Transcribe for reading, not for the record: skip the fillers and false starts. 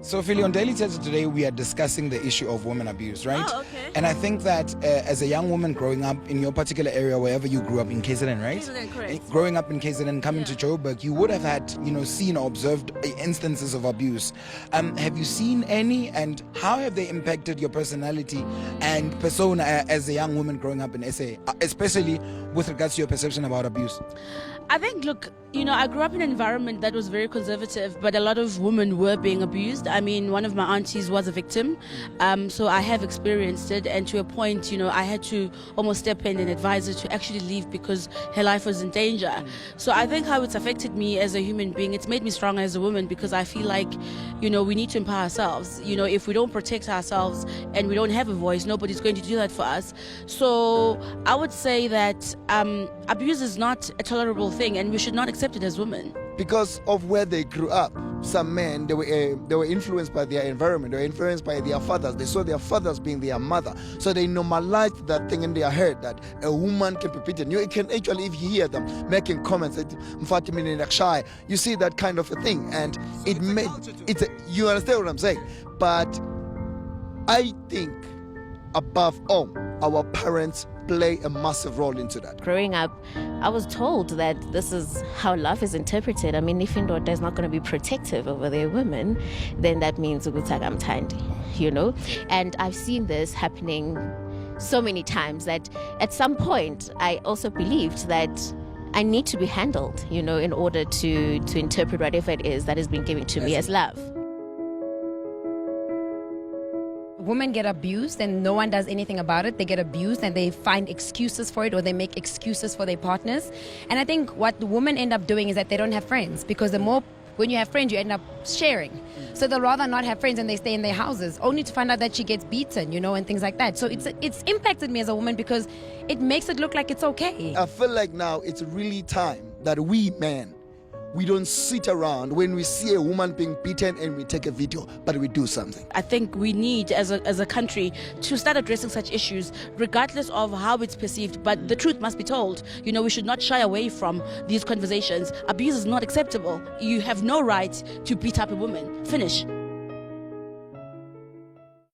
So, Philly, on Daily Tete today, we are discussing the issue of women abuse, right? Oh, okay. And I think that as a young woman growing up in your particular area, wherever you grew up in KZN, right? KZN, correct. Growing up in KZN, coming to Joburg, you would have had, seen or observed instances of abuse. Have you seen any, and how have they impacted your personality and persona as a young woman growing up in SA, especially with regards to your perception about abuse? I think, look, I grew up in an environment that was very conservative, but a lot of women were being abused. I mean, one of my aunties was a victim, so I have experienced it, and to a point, I had to almost step in and advise her to actually leave because her life was in danger. So I think how it's affected me as a human being, it's made me stronger as a woman, because I feel like, we need to empower ourselves. If we don't protect ourselves and we don't have a voice, nobody's going to do that for us. So I would say that abuse is not a tolerable thing, and we should not accept it as women. Because of where they grew up, some men, they were influenced by their environment, they were influenced by their fathers. They saw their fathers being their mother. So they normalized that thing in their head, that a woman can be beaten. You can actually, if you hear them making comments, you see that kind of a thing. And you understand what I'm saying? But I think, above all, our parents play a massive role into that. Growing up, I was told that this is how love is interpreted. I mean, if indoor is not going to be protective over their women, then that means I'm tiny, And I've seen this happening so many times that at some point I also believed that I need to be handled, in order to interpret whatever it is that is being given to me as love. Women get abused and no one does anything about it. They get abused and they find excuses for it, or they make excuses for their partners. And I think what the women end up doing is that they don't have friends, because when you have friends, you end up sharing. So they'll rather not have friends and they stay in their houses, only to find out that she gets beaten, and things like that. So it's impacted me as a woman, because it makes it look like it's okay. I feel like now it's really time that we men, we don't sit around when we see a woman being beaten and we take a video, but we do something. I think we need, as a country, to start addressing such issues, regardless of how it's perceived. But the truth must be told. We should not shy away from these conversations. Abuse is not acceptable. You have no right to beat up a woman. Finish.